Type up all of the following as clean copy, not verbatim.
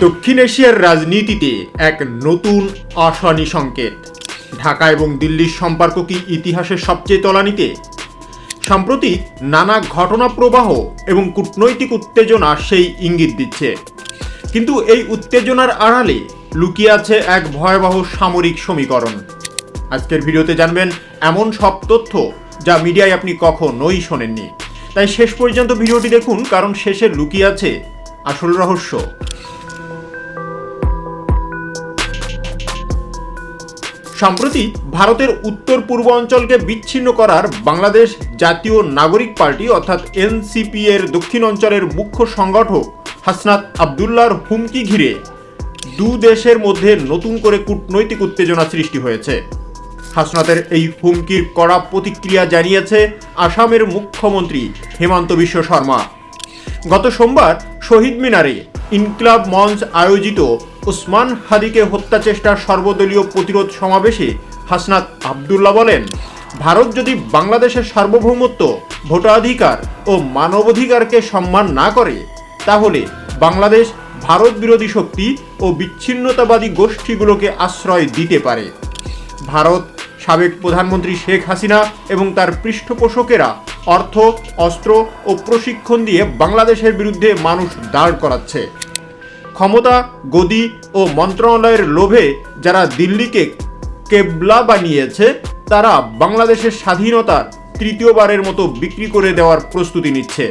দক্ষিণ এশিয়ার রাজনীতিতে এক নতুন অশনি সংকেত। ঢাকা এবং দিল্লির সম্পর্ক কি ইতিহাসের সবচেয়ে তলানিতে? সম্প্রতি নানা ঘটনা প্রবাহ এবং কূটনৈতিক উত্তেজনা সেই ইঙ্গিত দিচ্ছে। কিন্তু এই উত্তেজনার আড়ালে লুকিয়ে আছে এক ভয়াবহ সামরিক সমীকরণ। আজকের ভিডিওতে জানবেন এমন সব তথ্য যা মিডিয়ায় আপনি কখনোই শোনেননি। তাই শেষ পর্যন্ত ভিডিওটি দেখুন, কারণ শেষে লুকিয়ে আছে আসল রহস্য। সম্প্রতি ভারতের উত্তর পূর্ব অঞ্চলকে বিচ্ছিন্ন করার বাংলাদেশ জাতীয় নাগরিক পার্টি অর্থাৎ এনসিপি এর দক্ষিণ অঞ্চলের মুখ্য সংগঠক হাসনাত আবদুল্লাহর হুমকি ঘিরে দু দেশের মধ্যে নতুন করে কূটনৈতিক উত্তেজনা সৃষ্টি হয়েছে। হাসনাতের এই হুমকির কড়া প্রতিক্রিয়া জানিয়েছে আসামের মুখ্যমন্ত্রী হিমন্ত বিশ্ব শর্মা। গত সোমবার শহীদ মিনারে ইনকিলাব মঞ্চ আয়োজিত ওসমান হাদিকে হত্যা চেষ্টার সর্বদলীয় প্রতিরোধ সমাবেশে হাসনাত আবদুল্লাহ বলেন, ভারত যদি বাংলাদেশের সার্বভৌমত্ব, ভোটাধিকার ও মানবাধিকারকে সম্মান না করে, তাহলে বাংলাদেশ ভারত বিরোধী শক্তি ও বিচ্ছিন্নতাবাদী গোষ্ঠীগুলোকে আশ্রয় দিতে পারে। ভারত সাবেক প্রধানমন্ত্রী শেখ হাসিনা এবং তার পৃষ্ঠপোষকেরা অর্থ, অস্ত্র ও প্রশিক্ষণ দিয়ে বাংলাদেশের বিরুদ্ধে মানুষ দাঁড় করাচ্ছে। ক্ষমতা, গদি ও মন্ত্রণালয়ের লোভে যারা দিল্লিকে কেবলা বানিয়েছে, তারা বাংলাদেশের স্বাধীনতার তৃতীয়বারের মতো বিক্রি করে দেওয়ার প্রস্তুতি নিচ্ছে।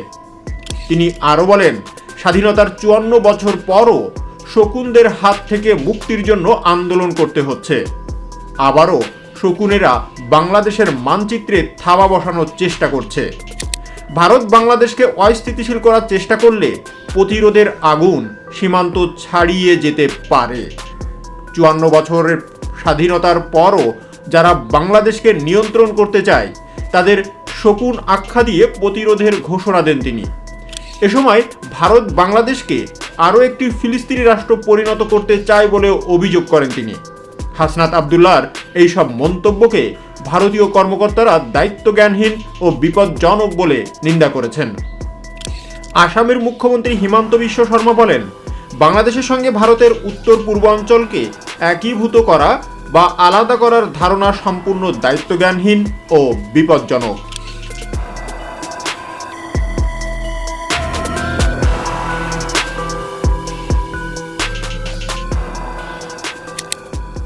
তিনি আরও বলেন, স্বাধীনতার 54 বছর পরও শকুনদের হাত থেকে মুক্তির জন্য আন্দোলন করতে হচ্ছে। আবারও শকুনেরা বাংলাদেশের মানচিত্রে থাবা বসানোর চেষ্টা করছে। ভারত বাংলাদেশকে অস্থিতিশীল করার চেষ্টা করলে প্রতিরোধের আগুন সীমান্ত ছাড়িয়ে যেতে পারে। 54 বছরের স্বাধীনতার পরও যারা বাংলাদেশকে নিয়ন্ত্রণ করতে চায়, তাদের শকুন আখ্যা দিয়ে প্রতিরোধের ঘোষণা দেন তিনি। এ সময় ভারত বাংলাদেশকে আরও একটি ফিলিস্তিনি রাষ্ট্র পরিণত করতে চায় বলে অভিযোগ করেন তিনি। হাসনাত আবদুল্লাহর এইসব মন্তব্যকে ভারতীয় কর্মকর্তারা দায়িত্বজ্ঞানহীন ও বিপজ্জনক বলে নিন্দা করেছেন। আসামের মুখ্যমন্ত্রী হিমন্ত বিশ্ব শর্মা বলেন, বাংলাদেশের সঙ্গে ভারতের উত্তর পূর্বাঞ্চলকে একীভূত করা বা আলাদা করার ধারণা সম্পূর্ণ দায়িত্বজ্ঞানহীন ও বিপজ্জনক।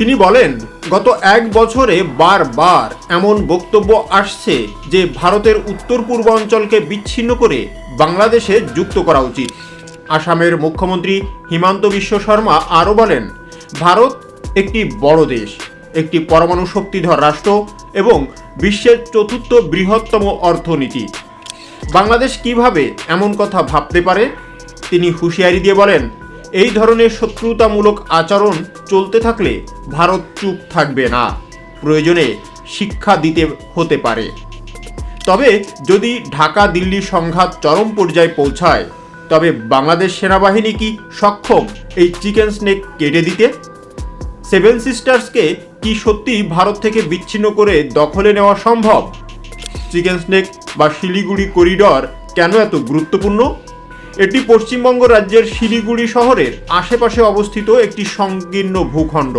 তিনি বলেন, গত 1 বছরে বারবার এমন বক্তব্য আসছে যে ভারতের উত্তর পূর্বাঞ্চলকে বিচ্ছিন্ন করে বাংলাদেশে যুক্ত করা উচিত। আসামের মুখ্যমন্ত্রী হিমন্ত বিশ্ব শর্মা আরও বলেন, ভারত একটি বড় দেশ, একটি পরমাণু শক্তিধর রাষ্ট্র এবং বিশ্বের 4র্থ বৃহত্তম অর্থনীতি। বাংলাদেশ কিভাবে এমন কথা ভাবতে পারে? তিনি হুঁশিয়ারি দিয়ে বলেন, এই ধরনের শত্রুতামূলক আচরণ চলতে থাকলে ভারত চুপ থাকবে না, প্রয়োজনে শিক্ষা দিতে হতে পারে। তবে যদি ঢাকা দিল্লি সংঘাত চরম পর্যায়ে পৌঁছায়, তবে বাংলাদেশ সেনাবাহিনী কি সক্ষম এই চিকেন স্নেক কেটে দিতে? 7 সিস্টার্সকে কি সত্যি ভারত থেকে বিচ্ছিন্ন করে দখলে নেওয়া সম্ভব? চিকেন স্নেক বা শিলিগুড়ি করিডর কেন এত গুরুত্বপূর্ণ? এটি পশ্চিমবঙ্গ রাজ্যের শিলিগুড়ি শহরের আশেপাশে অবস্থিত একটি সংকীর্ণ ভূখণ্ড।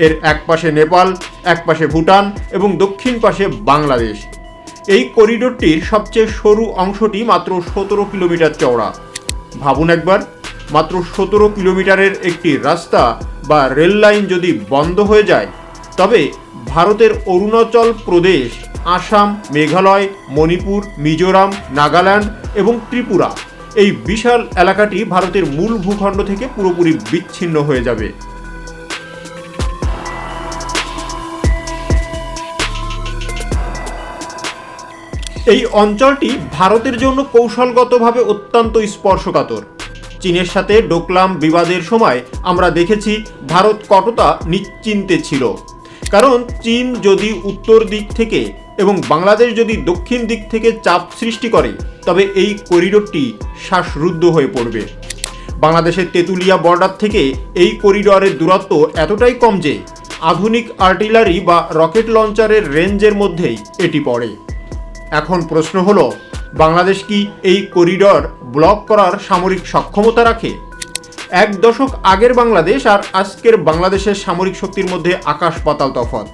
এর এক পাশে নেপাল, এক পাশে ভুটান এবং দক্ষিণ পাশে বাংলাদেশ। এই করিডোরটির সবচেয়ে সরু অংশটি মাত্র 17 কিলোমিটার চওড়া। ভাবুন একবার, মাত্র 17 কিলোমিটারের একটি রাস্তা বা রেল লাইন যদি বন্ধ হয়ে যায়, তবে ভারতের অরুণাচল প্রদেশ, আসাম, মেঘালয়, মণিপুর, মিজোরাম, নাগাল্যান্ড এবং ত্রিপুরা, এই বিশাল এলাকাটি ভারতের মূল ভূখণ্ড থেকে পুরোপুরি বিচ্ছিন্ন হয়ে যাবে। এই অঞ্চলটি ভারতের জন্য কৌশলগতভাবে অত্যন্ত স্পর্শকাতর। চীনের সাথে ডোকলাম বিবাদের সময় আমরা দেখেছি ভারত কতটা নিশ্চিন্তে ছিল, কারণ চীন যদি উত্তর দিক থেকে এবং বাংলাদেশ যদি দক্ষিণ দিক থেকে চাপ সৃষ্টি করে, তবে এই করিডোরটি শ্বাসরুদ্ধ হয়ে পড়বে। বাংলাদেশের তেঁতুলিয়া বর্ডার থেকে এই করিডোরের দূরত্ব এতটাই কম যে আধুনিক আর্টিলারি বা রকেট লঞ্চারের রেঞ্জের মধ্যেই এটি পড়ে। এখন প্রশ্ন হলো, বাংলাদেশ কি এই করিডোর ব্লক করার সামরিক সক্ষমতা রাখে? এক দশক আগের বাংলাদেশ আর আজকের বাংলাদেশের সামরিক শক্তির মধ্যে আকাশ পাতাল তফাৎ।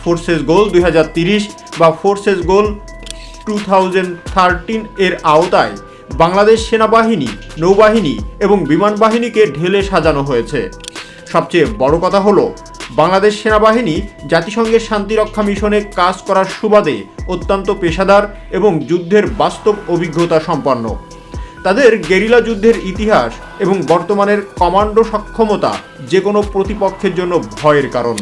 ফোর্সেস গোল 2030 বা ফোর্সেস গোল 2013 এর আওতায় বাংলাদেশ সেনাবাহিনী, নৌবাহিনী এবং বিমান বাহিনীকে ঢেলে সাজানো হয়েছে। সবচেয়ে বড় কথা হলো, বাংলাদেশ সেনাবাহিনী জাতিসংঘের শান্তিরক্ষা মিশনে কাজ করার সুবাদে অত্যন্ত পেশাদার এবং যুদ্ধের বাস্তব অভিজ্ঞতা সম্পন্ন। তাদের গেরিলা যুদ্ধের ইতিহাস এবং বর্তমানের কমান্ডো সক্ষমতা যে কোনো প্রতিপক্ষের জন্য ভয়ের কারণ।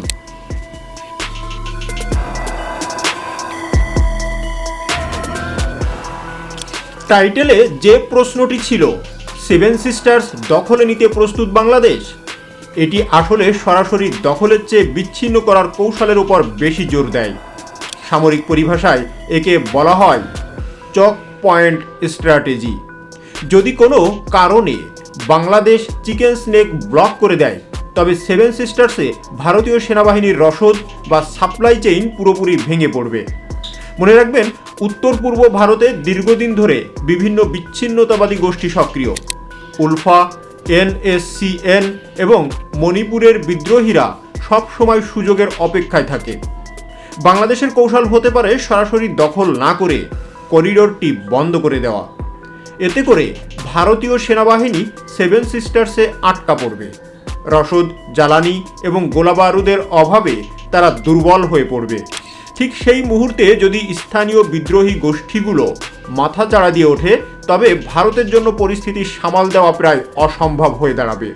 টাইটেলে যে প্রশ্নটি ছিল, সেভেন সিস্টার্স দখলে নিতে প্রস্তুত বাংলাদেশ, এটি আসলে সরাসরি দখলের চেয়ে বিচ্ছিন্ন করার কৌশলের উপর বেশি জোর দেয়। সামরিক পরিভাষায় একে বলা হয় চক পয়েন্ট স্ট্র্যাটেজি। যদি কোনো কারণে বাংলাদেশ চিকেন স্নেক ব্লক করে দেয়, তবে সেভেন সিস্টার্সে ভারতীয় সেনাবাহিনীর রসদ বা সাপ্লাই চেইন পুরোপুরি ভেঙে পড়বে। মনে রাখবেন, উত্তর পূর্ব ভারতে দীর্ঘদিন ধরে বিভিন্ন বিচ্ছিন্নতাবাদী গোষ্ঠী সক্রিয়। উলফা, NSCN এবং মণিপুরের বিদ্রোহীরা সব সময় সুযোগের অপেক্ষায় থাকে। বাংলাদেশের কৌশল হতে পারে সরাসরি দখল না করে করিডোরটি বন্ধ করে দেওয়া। এতে করে ভারতীয় সেনাবাহিনী সেভেন সিস্টার্সে আটকা পড়বে। রসদ, জ্বালানি এবং গোলাবারুদের অভাবে তারা দুর্বল হয়ে পড়বে। ঠিক সেই মুহূর্তে যদি স্থানীয় বিদ্রোহী গোষ্ঠীগুলো মাথা চাড়া দিয়ে ওঠে, তবে ভারতের জন্য পরিস্থিতি সামাল দেওয়া প্রায় অসম্ভব হয়ে দাঁড়াবে।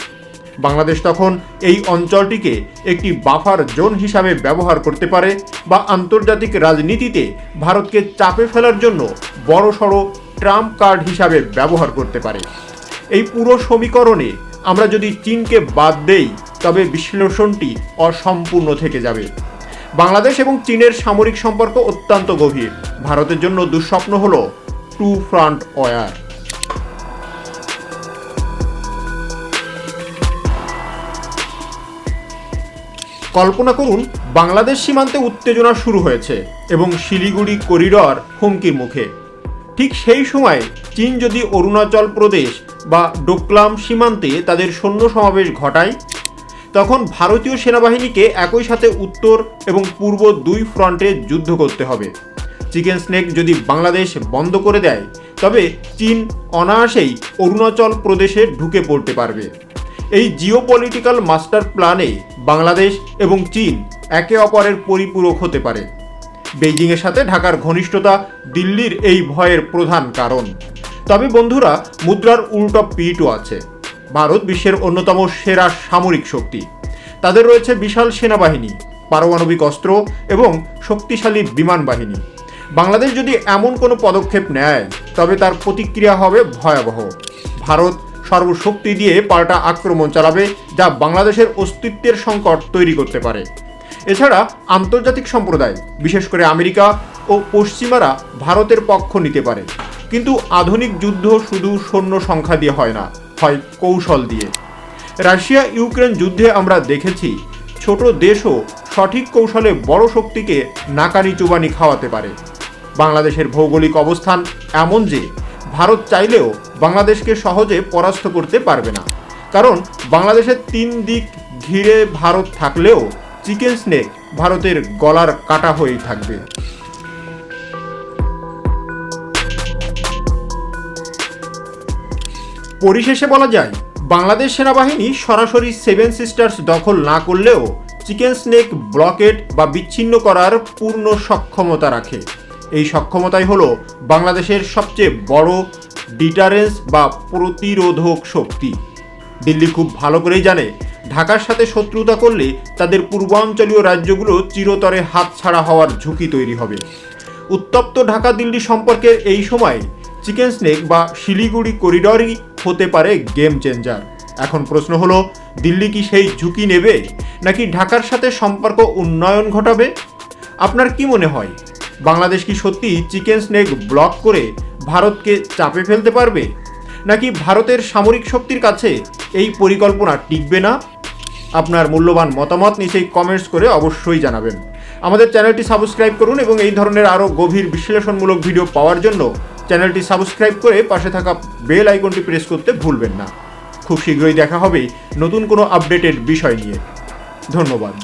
বাংলাদেশ তখন এই অঞ্চলটিকে একটি বাফার জোন হিসাবে ব্যবহার করতে পারে বা আন্তর্জাতিক রাজনীতিতে ভারতকে চাপে ফেলার জন্য বড়সড় ট্রাম্প কার্ড হিসাবে ব্যবহার করতে পারে। এই পুরো সমীকরণে আমরা যদি চীনকে বাদ দেই, তবে বিশ্লেষণটি অসম্পূর্ণ থেকে যাবে। বাংলাদেশ এবং চীনের সামরিক সম্পর্ক অত্যন্ত গভীর। ভারতের জন্য দুঃস্বপ্ন হল টু ফ্রন্ট ওয়ার। কল্পনা করুন, বাংলাদেশ সীমান্তে উত্তেজনা শুরু হয়েছে এবং শিলিগুড়ি করিডর হুমকির মুখে। ঠিক সেই সময় চীন যদি অরুণাচল প্রদেশ বা ডোকলাম সীমান্তে তাদের সৈন্য সমাবেশ ঘটায়, তখন ভারতীয় সেনাবাহিনীকে একই সাথে উত্তর এবং পূর্ব দুই ফ্রন্টে যুদ্ধ করতে হবে। চিকেন স্নেক যদি বাংলাদেশ বন্ধ করে দেয়, তবে চীন অনায়াসেই অরুণাচল প্রদেশে ঢুকে পড়তে পারবে। এই জিওপলিটিক্যাল মাস্টার প্ল্যানে বাংলাদেশ এবং চীন একে অপরের পরিপূরক হতে পারে। বেইজিংয়ের সাথে ঢাকার ঘনিষ্ঠতা দিল্লির এই ভয়ের প্রধান কারণ। তবে বন্ধুরা, মুদ্রার উল্টো পিঠও আছে। ভারত বিশ্বের অন্যতম সেরা সামরিক শক্তি। তাদের রয়েছে বিশাল সেনাবাহিনী, পারমাণবিক অস্ত্র এবং শক্তিশালী বিমান বাহিনী। বাংলাদেশ যদি এমন কোনো পদক্ষেপ নেয়, তবে তার প্রতিক্রিয়া হবে ভয়াবহ। ভারত সর্বশক্তি দিয়ে পাল্টা আক্রমণ চালাবে, যা বাংলাদেশের অস্তিত্বের সংকট তৈরি করতে পারে। এছাড়া আন্তর্জাতিক সম্প্রদায়, বিশেষ করে আমেরিকা ও পশ্চিমারা ভারতের পক্ষ নিতে পারে। কিন্তু আধুনিক যুদ্ধ শুধু সৈন্য সংখ্যা দিয়ে হয় না, হয় কৌশল দিয়ে। রাশিয়া ইউক্রেন যুদ্ধে আমরা দেখেছি, ছোট দেশও সঠিক কৌশলে বড় শক্তিকে নাকানি চুবানি খাওয়াতে পারে। বাংলাদেশের ভৌগোলিক অবস্থান এমন যে ভারত চাইলেও বাংলাদেশকে সহজে পরাস্ত করতে পারবে না। কারণ বাংলাদেশের 3 দিক ঘিরে ভারত থাকলেও চিকেন স্নেক ভারতের গলার কাটা হয়েই থাকবে। পরিশেষে বলা যায়, বাংলাদেশ সেনাবাহিনী সরাসরি সেভেন সিস্টার্স দখল না করলেও চিকেন স্নেক ব্লকেড বা বিচ্ছিন্ন করার পূর্ণ সক্ষমতা রাখে। এই সক্ষমতাই হলো বাংলাদেশের সবচেয়ে বড় ডিটারেন্স বা প্রতিরোধক শক্তি। দিল্লি খুব ভালো করেই জানে, ঢাকার সাথে শত্রুতা করলে তাদের পূর্বাঞ্চলীয় রাজ্যগুলো চিরতরে হাতছাড়া হওয়ার ঝুঁকি তৈরি হবে। উত্তপ্ত ঢাকা দিল্লি সম্পর্কের এই সময় চিকেন স্নেক বা শিলিগুড়ি করিডরই হতে পারে গেম চেঞ্জার। এখন প্রশ্ন হলো, দিল্লি কি সেই ঝুঁকি নেবে, নাকি ঢাকার সাথে সম্পর্ক উন্নয়ন ঘটাবে? আপনার কি মনে হয়, বাংলাদেশ কি সত্যি চিকেন স্নেক ব্লক করে ভারতকে চাপে ফেলতে পারবে, নাকি ভারতের সামরিক শক্তির কাছে এই পরিকল্পনা টিকবে না? আপনার মূল্যবান মতামত নিচেই কমেন্টস করে অবশ্যই জানাবেন। আমাদের চ্যানেলটি সাবস্ক্রাইব করুন এবং এই ধরনের আরও গভীর বিশ্লেষণমূলক ভিডিও পাওয়ার জন্য চ্যানেলটি সাবস্ক্রাইব করে পাশে থাকা বেল আইকনটি প্রেস করতে ভুলবেন না। খুব শীঘ্রই দেখা হবে নতুন কোনো আপডেটেড বিষয় নিয়ে। ধন্যবাদ।